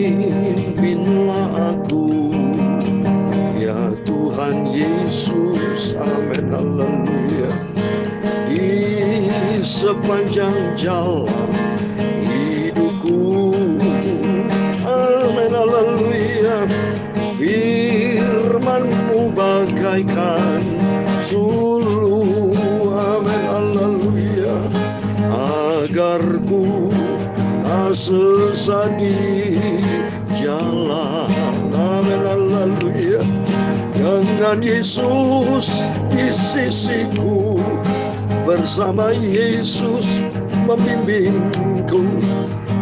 Pimpinlah aku, ya Tuhan Yesus, amin, haleluya. Di sepanjang jalan hidupku, amin, haleluya. Firman-Mu bagaikan suluh, amin, haleluya. Agar ku tak sesat di jalan, amin, haleluya. Dengan Yesus di sisiku, bersama Yesus membimbingku,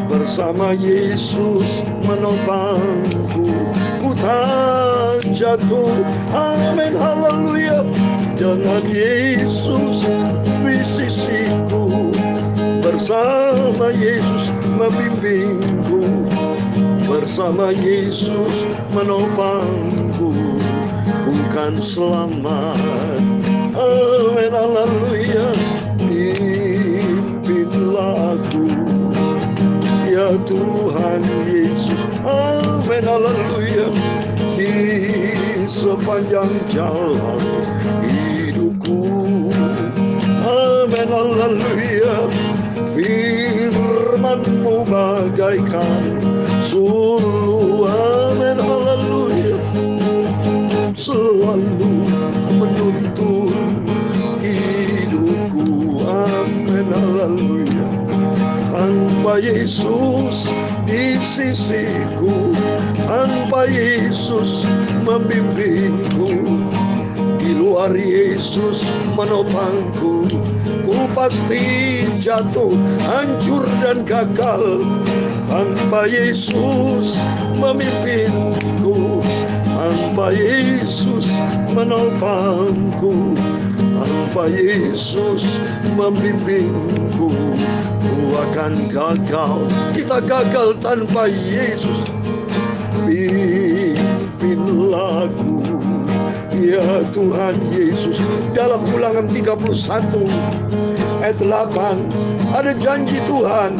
bersama Yesus menopangku, ku tak jatuh, amin, haleluya. Dengan Yesus di sisiku, bersama Yesus membimbingku, bersama Yesus menopangku, ku kan selamat, amin, haleluya. Pimpinlah aku, ya Tuhan Yesus, amin, haleluya. Di sepanjang jalan hidupku, amin, haleluya. Firman-Mu bagaikan suluh, amin, haleluya. Selalu menuntun hidupku, amin, haleluya. Tanpa Yesus di sisiku, tanpa Yesus membimbingku, di luar Yesus menopangku, ku pasti jatuh, hancur dan gagal. Tanpa Yesus memimpinku, tanpa Yesus menopangku, tanpa Yesus membimbingku, ku akan gagal. Kita gagal tanpa Yesus. Pimpinlah aku, ya Tuhan Yesus. Dalam Ulangan 31 ayat 8 ada janji Tuhan.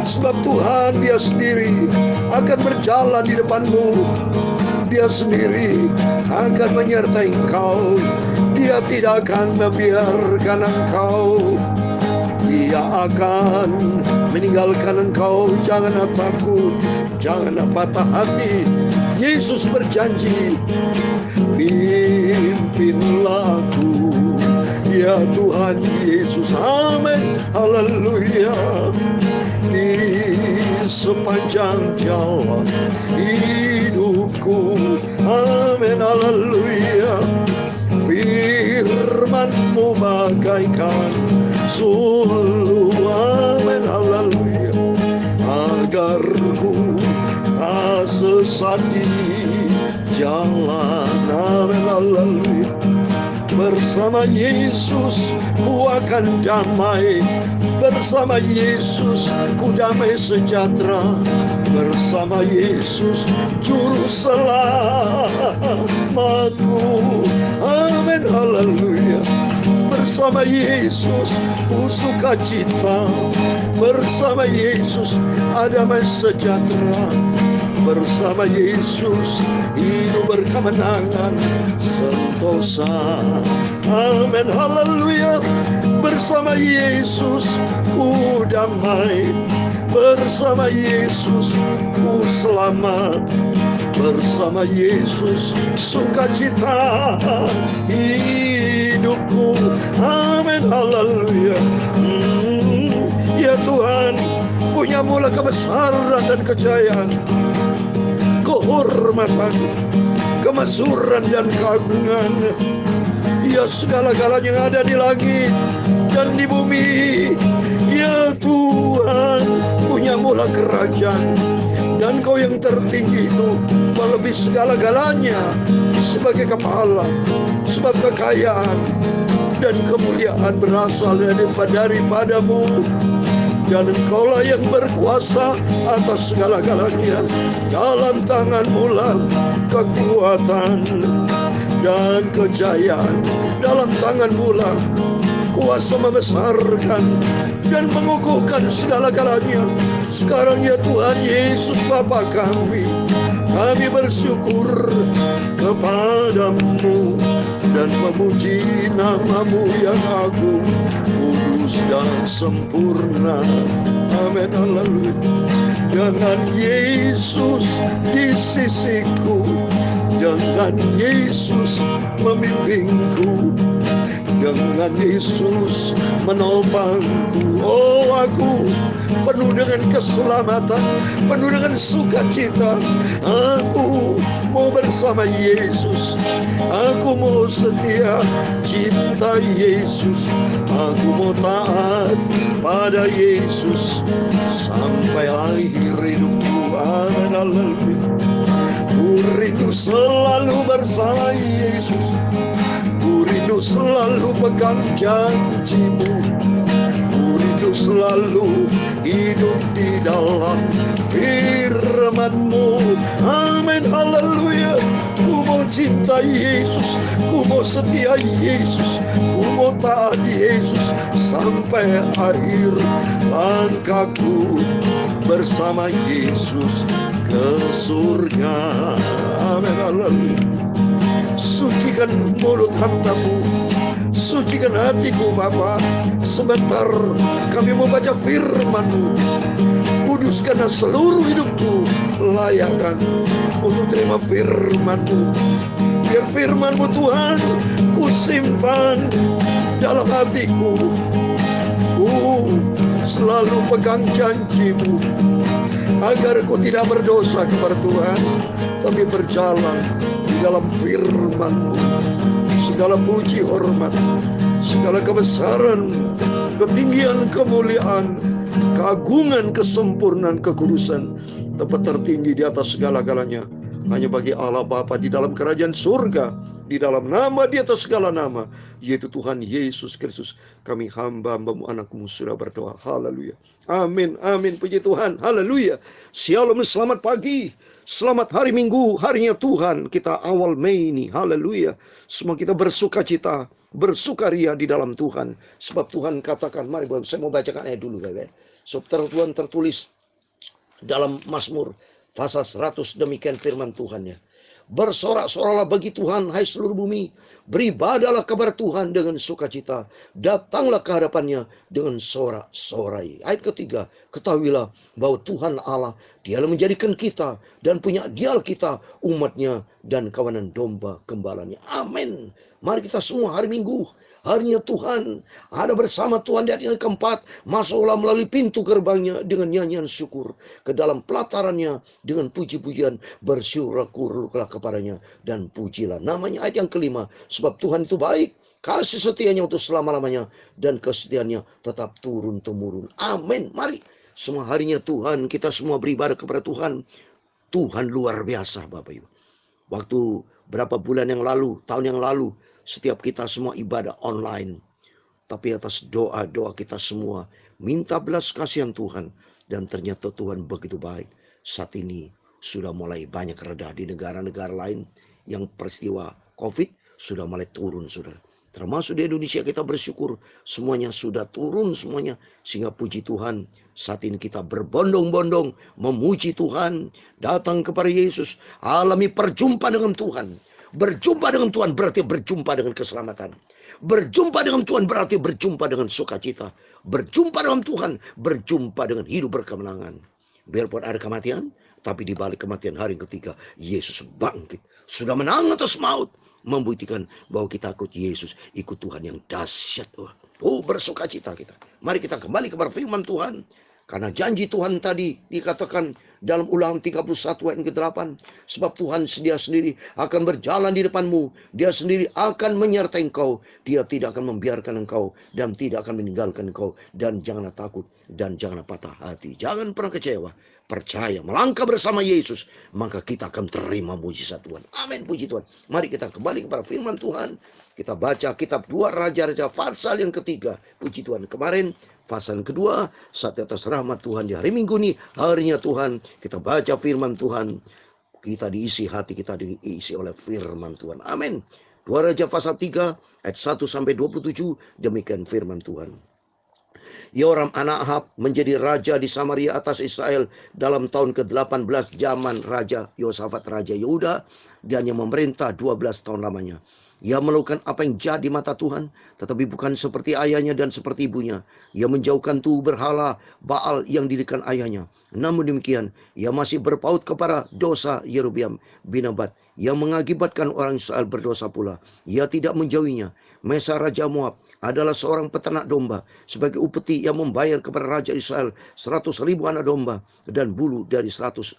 Sebab Tuhan Dia sendiri akan berjalan di depanmu, Dia sendiri akan menyertai engkau, Dia tidak akan membiarkan engkau, Dia akan meninggalkan engkau. Janganlah takut, janganlah patah hati. Yesus berjanji, pimpinlah aku, ya Tuhan Yesus, amin, haleluya. Di sepanjang jalan hidupku, amin, haleluya. Firman-Mu bagaikan suluh, amin, haleluya. Agar ku tak sesat di jalan, amin, haleluya. Bersama Yesus ku akan damai, bersama Yesus ku damai sejahtera, bersama Yesus juru selamatku, amin, haleluya. Bersama Yesus ku sukacita, bersama Yesus ada damai sejahtera, bersama Yesus hidup berkemenangan sentosa, amin, haleluya. Bersama Yesus ku damai, bersama Yesus ku selamat, bersama Yesus sukacita hidupku, amin, haleluya. Ya Tuhan, punya-Mu kebesaran dan kejayaan, kehormatan, kemasyhuran dan keagungan. Ya segala-galanya yang ada di langit dan di bumi, ya Tuhan, punya-Mu kerajaan, dan Kau yang tertinggi itu melebihi segala-galanya sebagai kepala. Sebab kekayaan dan kemuliaan berasal daripada-Mu, dan Engkaulah yang berkuasa atas segala-galanya. Dalam tangan-Mu lah kekuatan dan kejayaan, dalam tangan-Mu lah kuasa membesarkan dan mengukuhkan segala-galanya. Sekarang ya Tuhan Yesus Bapa kami bersyukur kepadamu dan memuji nama-Mu yang agung, kudus dan sempurna. Amin, haleluya. Dengan Yesus di sisiku, dengan Yesus memimpinku, dengan Yesus menopangku. Oh, aku penuh dengan keselamatan, penuh dengan sukacita. Aku mau bersama Yesus. Aku mau setia cinta Yesus. Aku mau taat pada Yesus sampai akhir hidupku. Amin, haleluya. Ku rindu selalu bersama Yesus. Ku rindu selalu pegang janji-Mu. Ku rindu selalu hidup di dalam firman-Mu. Amin, haleluya. Ku mau cinta Yesus, ku mau setia Yesus, ku mau taat Yesus sampai akhir langkahku bersama Yesus ke surga. Amin, haleluya. Sucikan mulut hamba-Mu, sucikan hatiku Bapa. Sebentar kami membaca firman-Mu. Kuduskanlah seluruh hidupku, layakkan untuk terima firman-Mu. Biar firman-Mu Tuhan ku simpan dalam hatiku. Ku selalu pegang janji-Mu, agar ku tidak berdosa kepada Tuhan, tapi berjalan di dalam firman-Mu. Segala puji hormat, segala kebesaran, ketinggian, kemuliaan, keagungan, kesempurnaan, kekudusan, tempat tertinggi di atas segala-galanya hanya bagi Allah Bapa di dalam kerajaan surga, di dalam nama di atas segala nama, yaitu Tuhan Yesus Kristus. Kami hamba-Hamba-Mu, anak-Mu sudah berdoa. Haleluya. Amin, amin. Puji Tuhan. Haleluya. Shalom, selamat pagi. Selamat hari Minggu, harinya Tuhan. Kita awal Mei ini. Haleluya. Semua kita bersukacita, bersukaria di dalam Tuhan. Sebab Tuhan katakan, mari saya mau bacakan ayat dulu. Sebab Tuhan tertulis dalam Mazmur pasal 100, demikian firman Tuhan ya. Bersorak-soraklah bagi Tuhan, hai seluruh bumi. Beribadahlah kepada Tuhan dengan sukacita. Datanglah ke hadapannya dengan sorak-sorai. Ayat ketiga, ketahuilah bahwa Tuhan Allah, Dialah menjadikan kita dan punya Dialah kita, umatnya dan kawanan domba gembalanya. Amin. Mari kita semua hari Minggu, harinya Tuhan, ada bersama Tuhan di hari yang keempat. Masuklah melalui pintu gerbangnya dengan nyanyian syukur, ke dalam pelatarannya dengan puji-pujian. Bersyukurlah kepadanya dan pujilah namanya. Ayat yang kelima, sebab Tuhan itu baik, kasih setianya untuk selama-lamanya, dan kesetiaannya tetap turun-temurun. Amin. Mari semua harinya Tuhan, kita semua beribadah kepada Tuhan. Tuhan luar biasa Bapak Ibu. Waktu berapa bulan yang lalu, tahun yang lalu, setiap kita semua ibadah online. Tapi atas doa-doa kita semua, minta belas kasihan Tuhan. Dan ternyata Tuhan begitu baik. Saat ini sudah mulai banyak reda di negara-negara lain. Yang peristiwa COVID sudah mulai turun, saudara. Termasuk di Indonesia kita bersyukur semuanya sudah turun semuanya. Sehingga puji Tuhan, saat ini kita berbondong-bondong memuji Tuhan. Datang kepada Yesus, alami perjumpaan dengan Tuhan. Berjumpa dengan Tuhan berarti berjumpa dengan keselamatan. Berjumpa dengan Tuhan berarti berjumpa dengan sukacita. Berjumpa dengan Tuhan berjumpa dengan hidup berkemenangan. Biarpun ada kematian, tapi di balik kematian hari yang ketiga, Yesus bangkit. Sudah menang atas maut. Membuktikan bahwa kita ikut Yesus, ikut Tuhan yang dahsyat. Oh, bersukacita kita. Mari kita kembali kepada firman Tuhan. Karena janji Tuhan tadi dikatakan dalam Ulangan 31 ayat ke-8. Sebab Tuhan dia sendiri akan berjalan di depanmu. Dia sendiri akan menyertai engkau. Dia tidak akan membiarkan engkau dan tidak akan meninggalkan engkau. Dan janganlah takut dan janganlah patah hati. Jangan pernah kecewa. Percaya, melangkah bersama Yesus, maka kita akan terima mujizat Tuhan. Amin, puji Tuhan. Mari kita kembali kepada firman Tuhan. Kita baca kitab 2 Raja-Raja pasal yang ketiga. Puji Tuhan. Kemarin pasal yang kedua, saat atas rahmat Tuhan di hari Minggu ini, harinya Tuhan, kita baca firman Tuhan. Kita diisi, hati kita diisi oleh firman Tuhan. Amin. 2 Raja pasal 3 ayat 1 sampai 27, demikian firman Tuhan. Yoram anak Ahab menjadi raja di Samaria atas Israel dalam tahun ke-18 zaman Raja Yosafat Raja Yehuda, dan yang memerintah 12 tahun lamanya. Ia melakukan apa yang jahat di mata Tuhan, tetapi bukan seperti ayahnya dan seperti ibunya. Ia menjauhkan tubuh berhala Baal yang didirikan ayahnya. Namun demikian, ia masih berpaut kepada dosa Yerobeam bin Nebat yang mengakibatkan orang Israel berdosa pula. Ia tidak menjauhinya. Mesa Raja Moab adalah seorang peternak domba, sebagai upeti yang membayar kepada Raja Israel 100.000 anak domba dan bulu dari 100.000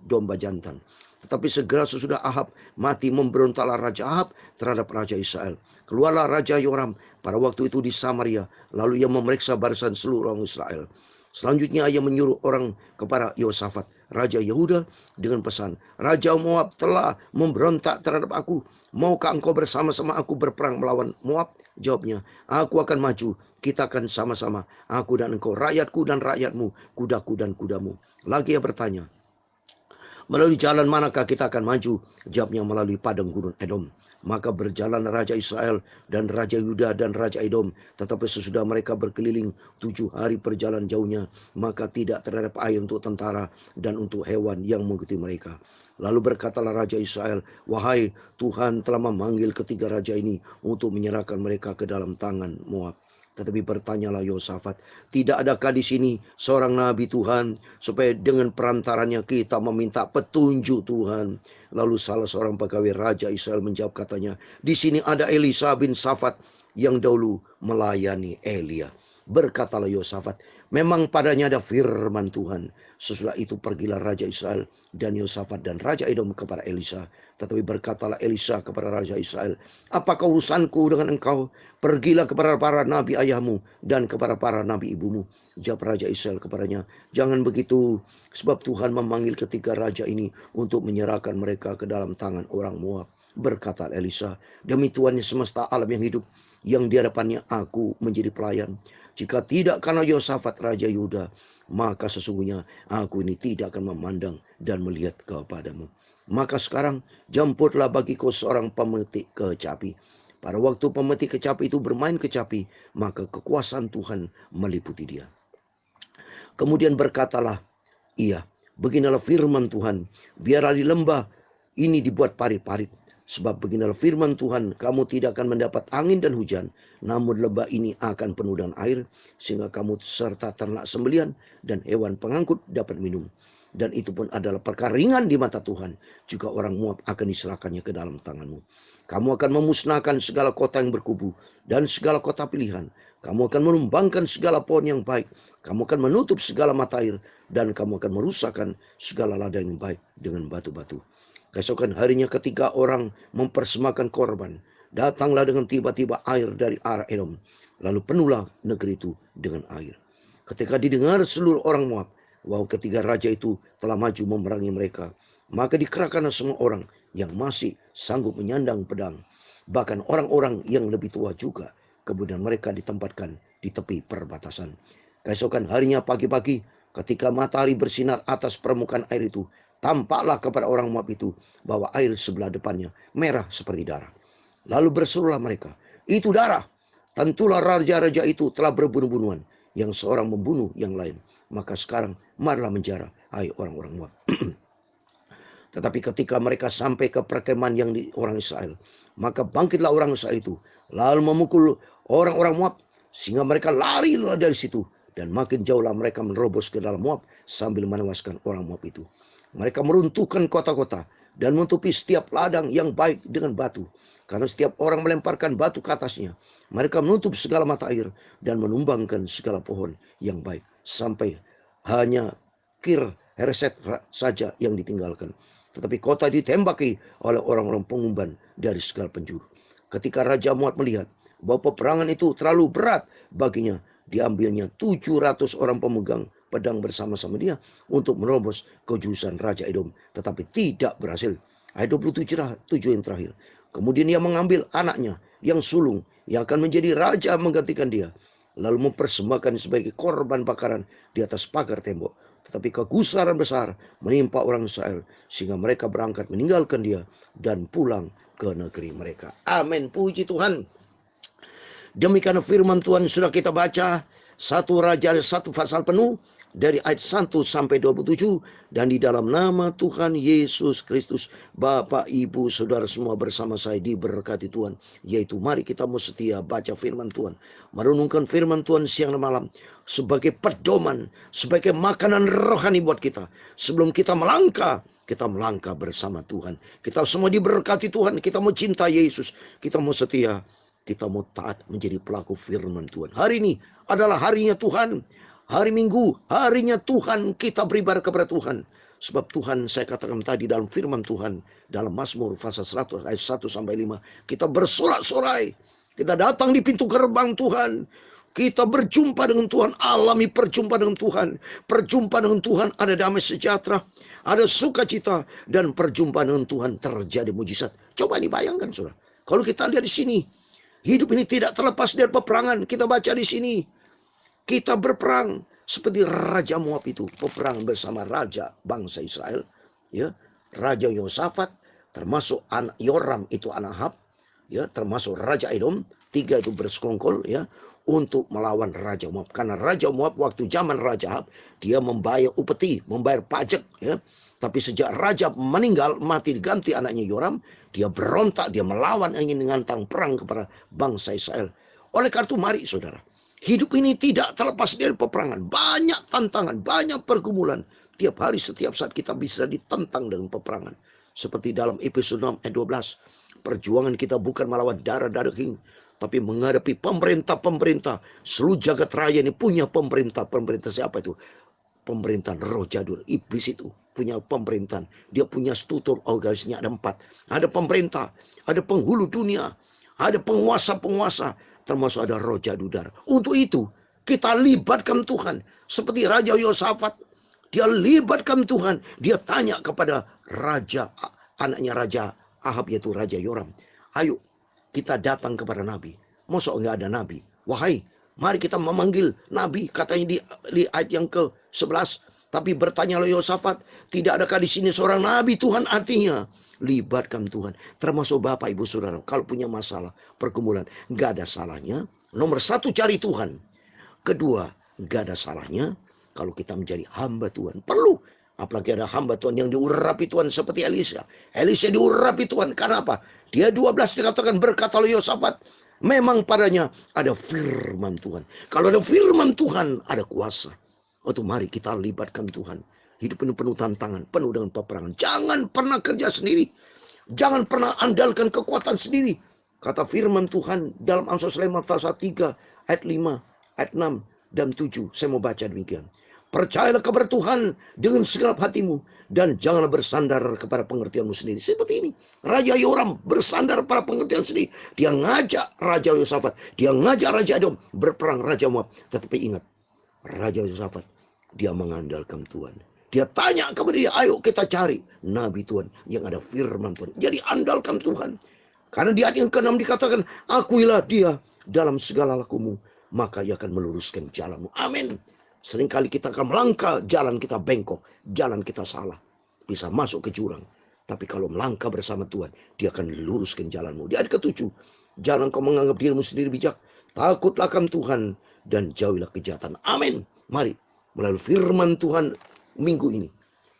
domba jantan. Tetapi segera sesudah Ahab mati, memberontaklah Raja Ahab terhadap Raja Israel. Keluarlah Raja Yoram pada waktu itu di Samaria, lalu ia memeriksa barisan seluruh orang Israel. Selanjutnya ia menyuruh orang kepada Yosafat, Raja Yehuda, dengan pesan, Raja Moab telah memberontak terhadap aku. Maukah engkau bersama-sama aku berperang melawan Moab? Jawabnya, aku akan maju, kita akan sama-sama, aku dan engkau, rakyatku dan rakyatmu, kudaku dan kudamu. Lagi ia bertanya, melalui jalan manakah kita akan maju? Jawabnya, melalui padang gurun Edom. Maka berjalan Raja Israel dan Raja Yuda dan Raja Edom. Tetapi sesudah mereka berkeliling 7 hari perjalanan jauhnya, maka tidak terdapat air untuk tentara dan untuk hewan yang mengikuti mereka. Lalu berkatalah Raja Israel, wahai Tuhan telah memanggil ketiga raja ini untuk menyerahkan mereka ke dalam tangan Moab. Tetapi bertanyalah Yosafat, tidak adakah di sini seorang nabi Tuhan, supaya dengan perantaranya kita meminta petunjuk Tuhan? Lalu salah seorang pegawai Raja Israel menjawab, katanya, di sini ada Elisa bin Safat yang dahulu melayani Elia. Berkatalah Yosafat, memang padanya ada firman Tuhan. Sesudah itu pergilah Raja Israel dan Yosafat dan Raja Edom kepada Elisa. Tetapi berkatalah Elisa kepada Raja Israel, apakah urusanku dengan engkau? Pergilah kepada para nabi ayahmu dan kepada para nabi ibumu. Jawab Raja Israel kepadanya, jangan begitu, sebab Tuhan memanggil ketiga raja ini untuk menyerahkan mereka ke dalam tangan orang Moab. Berkata Elisa, demi Tuhan semesta alam yang hidup, yang di hadapannya aku menjadi pelayan, jika tidak karena Yosafat Raja Yuda, maka sesungguhnya aku ini tidak akan memandang dan melihat kepadamu. Maka sekarang jemputlah bagiku seorang pemetik kecapi. Pada waktu pemetik kecapi itu bermain kecapi, maka kekuasaan Tuhan meliputi dia. Kemudian berkatalah ia, beginilah firman Tuhan, biarlah di lembah ini dibuat parit-parit. Sebab beginilah firman Tuhan, kamu tidak akan mendapat angin dan hujan, namun lembah ini akan penuh dengan air, sehingga kamu serta ternak sembelian dan hewan pengangkut dapat minum. Dan itu pun adalah perkara ringan di mata Tuhan, juga orang Moab akan diserahkannya ke dalam tanganmu. Kamu akan memusnahkan segala kota yang berkubu dan segala kota pilihan. Kamu akan menumbangkan segala pohon yang baik. Kamu akan menutup segala mata air, dan kamu akan merusakkan segala ladang yang baik dengan batu-batu. Keesokan harinya ketika orang mempersembahkan korban, datanglah dengan tiba-tiba air dari arah Edom. Lalu penuhlah negeri itu dengan air. Ketika didengar seluruh orang Moab bahwa ketiga raja itu telah maju memerangi mereka, maka dikerahkanlah semua orang yang masih sanggup menyandang pedang, bahkan orang-orang yang lebih tua juga. Kemudian mereka ditempatkan di tepi perbatasan. Keesokan harinya pagi-pagi, ketika matahari bersinar atas permukaan air itu, tampaklah kepada orang Moab itu bahwa air sebelah depannya merah seperti darah. Lalu berserulah mereka, itu darah. Tentulah raja-raja itu telah berbunuh-bunuhan, yang seorang membunuh yang lain. Maka sekarang marilah menjara, hai orang-orang Moab. Tetapi ketika mereka sampai ke perkemahan yang di orang Israel, maka bangkitlah orang Israel itu, lalu memukul orang-orang Moab, sehingga mereka larilah dari situ. Dan makin jauhlah mereka menerobos ke dalam Moab sambil menewaskan orang Moab itu. Mereka meruntuhkan kota-kota dan menutupi setiap ladang yang baik dengan batu. Karena setiap orang melemparkan batu ke atasnya. Mereka menutup segala mata air dan menumbangkan segala pohon yang baik. Sampai hanya Kir Hereset saja yang ditinggalkan. Tetapi kota ditembaki oleh orang-orang pengumban dari segala penjuru. Ketika Raja Moab melihat bahwa peperangan itu terlalu berat baginya, diambilnya 700 orang pemegang pedang bersama-sama dia untuk menerobos ke jurusan Raja Edom, tetapi tidak berhasil. Ayat 27 yang terakhir. Kemudian ia mengambil anaknya yang sulung, yang akan menjadi raja menggantikan dia, lalu mempersembahkan sebagai korban bakaran di atas pagar tembok. Tetapi kegusaran besar menimpa orang Israel, sehingga mereka berangkat meninggalkan dia dan pulang ke negeri mereka. Amin, puji Tuhan. Demikian firman Tuhan sudah kita baca. 1 Raja 1 pasal penuh dari ayat 1 sampai 27. Dan di dalam nama Tuhan Yesus Kristus, Bapak, Ibu, Saudara semua bersama saya diberkati Tuhan. Yaitu mari kita mau setia baca firman Tuhan, merenungkan firman Tuhan siang dan malam, sebagai pedoman, sebagai makanan rohani buat kita. Sebelum kita melangkah bersama Tuhan. Kita semua diberkati Tuhan. Kita mau cinta Yesus, kita mau setia, kita mau taat menjadi pelaku firman Tuhan. Hari ini adalah harinya Tuhan. Hari Minggu, harinya Tuhan, kita beribadah kepada Tuhan. Sebab Tuhan, saya katakan tadi dalam firman Tuhan, dalam Mazmur pasal 100 ayat 1 sampai 5, kita bersorak-sorai. Kita datang di pintu gerbang Tuhan. Kita berjumpa dengan Tuhan, alami perjumpaan dengan Tuhan. Perjumpaan dengan Tuhan ada damai sejahtera, ada sukacita, dan perjumpaan dengan Tuhan terjadi mujizat. Coba dibayangkan, saudara. Kalau kita lihat di sini, hidup ini tidak terlepas dari peperangan. Kita baca di sini, kita berperang seperti Raja Moab itu, peperang bersama raja bangsa Israel, ya, Raja Yosafat, termasuk anak Yoram itu anak Ahab, ya, termasuk Raja Edom, 3 itu bersekongkol, ya, untuk melawan Raja Moab. Karena Raja Moab waktu zaman Raja Ahab, dia membayar upeti, membayar pajak, ya. Tapi sejak raja meninggal, mati diganti anaknya Yoram, dia berontak, dia melawan, ingin mengantang perang kepada bangsa Israel. Oleh karena itu mari saudara, hidup ini tidak terlepas dari peperangan. Banyak tantangan, banyak pergumulan. Tiap hari, setiap saat kita bisa ditentang dengan peperangan. Seperti dalam Efesus 6 ayat 12. Perjuangan kita bukan melawan darah daging, tapi menghadapi pemerintah-pemerintah. Seluruh jagat raya ini punya pemerintah. Pemerintah siapa itu? Pemerintahan roh jadul. Iblis itu punya pemerintahan. Dia punya struktur organisasinya ada 4. Ada pemerintah, ada penghulu dunia, ada penguasa-penguasa, termasuk ada roh jadudar. Untuk itu kita libatkan Tuhan. Seperti Raja Yosafat, dia libatkan Tuhan. Dia tanya kepada raja, anaknya Raja Ahab, yaitu Raja Yoram, ayo kita datang kepada Nabi. Masa enggak ada Nabi? Wahai, mari kita memanggil Nabi. Katanya di ayat yang ke-11. Tapi bertanya oleh Yosafat, tidak adakah di sini seorang Nabi Tuhan? Artinya libatkan Tuhan. Termasuk Bapak Ibu Saudara, kalau punya masalah pergumulan, nggak ada salahnya. Nomor 1 cari Tuhan. Kedua, nggak ada salahnya kalau kita menjadi hamba Tuhan. Perlu. Apalagi ada hamba Tuhan yang diurapi Tuhan seperti Elisa. Elisa diurapi Tuhan. Karena apa? Dia 12 dikatakan berkata oleh Yosafat, memang padanya ada firman Tuhan. Kalau ada firman Tuhan, ada kuasa. Waktu mari kita libatkan Tuhan. Hidup ini penuh tantangan, penuh dengan peperangan. Jangan pernah kerja sendiri. Jangan pernah andalkan kekuatan sendiri. Kata firman Tuhan dalam Amsal Sulaiman pasal 3 ayat 5, ayat 6 dan 7. Saya mau baca demikian. Percayalah kepada Tuhan dengan segenap hatimu, dan janganlah bersandar kepada pengertianmu sendiri. Seperti ini, Raja Yoram bersandar pada pengertian sendiri. Dia ngajak Raja Yosafat, dia ngajak Raja Edom berperang Raja Moab. Tetapi ingat, Raja Yosafat, dia mengandalkan Tuhan. Dia tanya kepada dia, ayo kita cari Nabi Tuhan yang ada firman Tuhan. Jadi andalkan Tuhan. Karena di ayat yang ke-6 dikatakan, akuilah dia dalam segala lakumu, maka ia akan meluruskan jalanmu. Amin. Seringkali kita akan melangkah, jalan kita bengkok, jalan kita salah, bisa masuk ke jurang. Tapi kalau melangkah bersama Tuhan, dia akan luruskan jalanmu. Di ayat ke-7, jangan kau menganggap dirimu sendiri bijak, takutlah akan Tuhan dan jauhilah kejahatan. Amin. Mari melalui firman Tuhan minggu ini,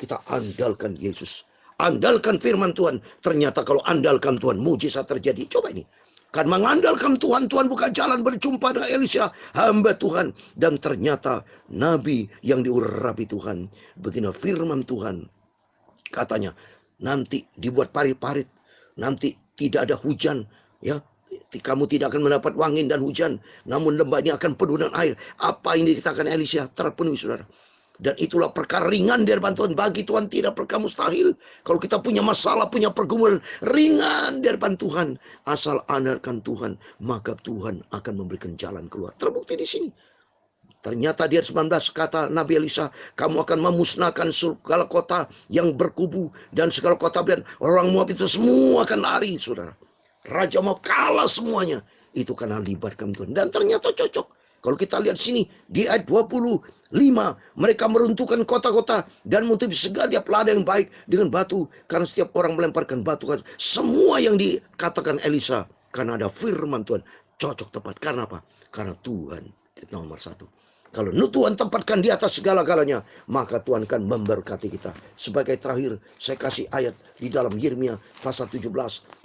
kita andalkan Yesus. Andalkan firman Tuhan. Ternyata kalau andalkan Tuhan, mujizat terjadi. Coba ini. Kan mengandalkan Tuhan, Tuhan buka jalan berjumpa dengan Elisa, hamba Tuhan. Dan ternyata Nabi yang diurapi Tuhan. Begini firman Tuhan. Katanya, nanti dibuat parit-parit. Nanti tidak ada hujan. Ya, kamu tidak akan mendapat angin dan hujan. Namun lembah ini akan penuh dengan air. Apa yang dikatakan Elisa terpenuhi, saudara. Dan itulah perkara ringan dari bantuan. Bagi Tuhan tidak perkara mustahil. Kalau kita punya masalah, punya pergumulan, ringan dari Tuhan. Asal andalkan Tuhan, maka Tuhan akan memberikan jalan keluar. Terbukti di sini. Ternyata di ayat 19 kata Nabi Elisa, kamu akan memusnahkan segala kota yang berkubu dan segala kota, dan orang Moab itu semua akan lari, saudara. Raja Moab kalah semuanya. Itu karena libatkan Tuhan. Dan ternyata cocok. Kalau kita lihat sini di ayat 25, mereka meruntuhkan kota-kota dan menutupi segala tiap ladang yang baik dengan batu, karena setiap orang melemparkan batu. Semua yang dikatakan Elisa, karena ada firman Tuhan, cocok tepat. Karena apa? Karena Tuhan nomor satu. Kalau Tuhan tempatkan di atas segala-galanya, maka Tuhan akan memberkati kita. Sebagai terakhir, saya kasih ayat di dalam Yeremia pasal 17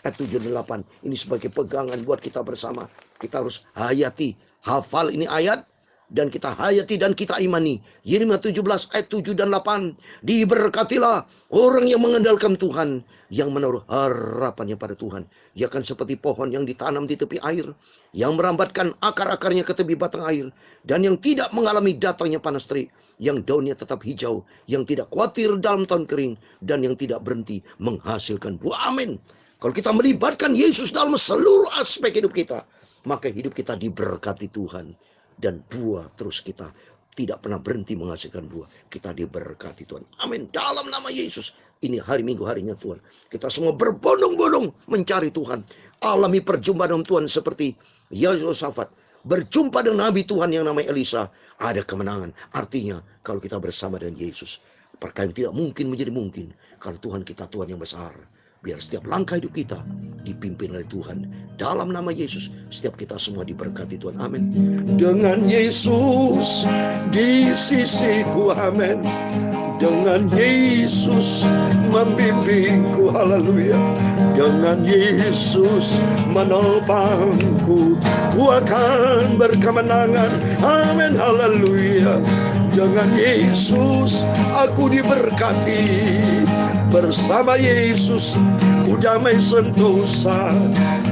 ayat 7 dan 8. Ini sebagai pegangan buat kita bersama. Kita harus hayati, hafal ini ayat, dan kita hayati dan kita imani. Yeremia 17 ayat 7 dan 8. Diberkatilah orang yang mengandalkan Tuhan, yang menaruh harapannya pada Tuhan. Ia akan seperti pohon yang ditanam di tepi air, yang merambatkan akar-akarnya ke tepi batang air, dan yang tidak mengalami datangnya panas terik, yang daunnya tetap hijau, yang tidak khawatir dalam tahun kering, dan yang tidak berhenti menghasilkan buah. Amin. Kalau kita melibatkan Yesus dalam seluruh aspek hidup kita, maka hidup kita diberkati Tuhan. Dan buah terus kita tidak pernah berhenti menghasilkan buah. Kita diberkati Tuhan. Amin. Dalam nama Yesus. Ini hari Minggu, harinya Tuhan. Kita semua berbondong-bondong mencari Tuhan. Alami perjumpaan dengan Tuhan seperti Yehosafat. Berjumpa dengan Nabi Tuhan yang namanya Elisa. Ada kemenangan. Artinya kalau kita bersama dengan Yesus, perkara yang tidak mungkin menjadi mungkin. Karena Tuhan kita Tuhan yang besar. Biar setiap langkah hidup kita dipimpin oleh Tuhan. Dalam nama Yesus, setiap kita semua diberkati Tuhan. Amin. Dengan Yesus di sisiku, amin. Dengan Yesus membimbingku, haleluya. Dengan Yesus menopangku, ku akan berkemenangan, amin, haleluya. Dengan Yesus aku diberkati. Bersama Yesus ku damai sentosa.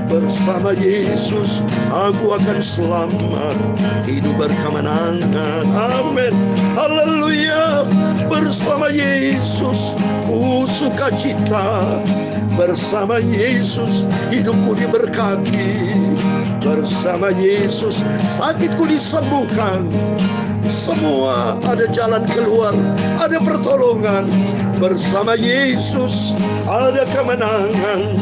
Bersama Yesus aku akan selamat, hidup berkemenangan, amin, haleluya. Bersama Yesus ku sukacita. Bersama Yesus hidupku diberkati. Bersama Yesus sakitku disembuhkan. Semua ada jalan keluar, ada pertolongan. Bersama Yesus ada kemenangan.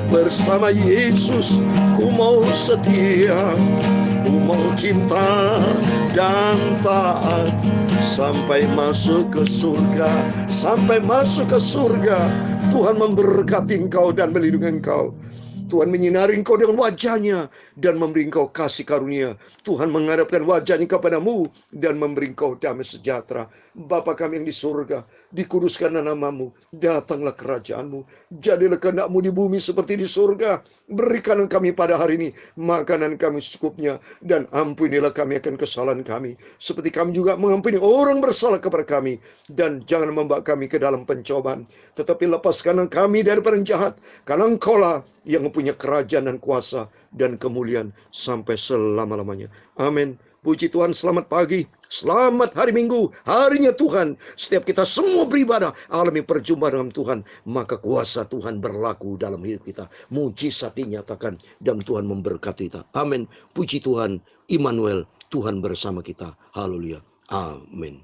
Bersama Yesus ku mau setia, ku mau cinta dan taat sampai masuk ke surga. Sampai masuk ke surga. Tuhan memberkati engkau dan melindungi engkau. Tuhan menyinari engkau dengan wajahnya dan memberi engkau kasih karunia. Tuhan menghadapkan wajahnya kepadamu dan memberi engkau damai sejahtera. Bapa kami yang di surga, dikuduskanlah namamu, datanglah kerajaanmu, jadilah kehendakmu di bumi seperti di surga. Berikan kami pada hari ini makanan kami secukupnya, dan ampunilah kami akan kesalahan kami, seperti kami juga mengampuni orang bersalah kepada kami. Dan jangan membawa kami ke dalam pencobaan, tetapi lepaskanlah kami daripada yang jahat, karena Engkaulah yang mempunyai kerajaan dan kuasa dan kemuliaan sampai selama-lamanya. Amin. Puji Tuhan, selamat pagi, selamat hari Minggu, harinya Tuhan. Setiap kita semua beribadah, alami perjumpaan dengan Tuhan, maka kuasa Tuhan berlaku dalam hidup kita. Mujizat dinyatakan dan Tuhan memberkati kita. Amin. Puji Tuhan, Immanuel, Tuhan bersama kita. Haleluya. Amin.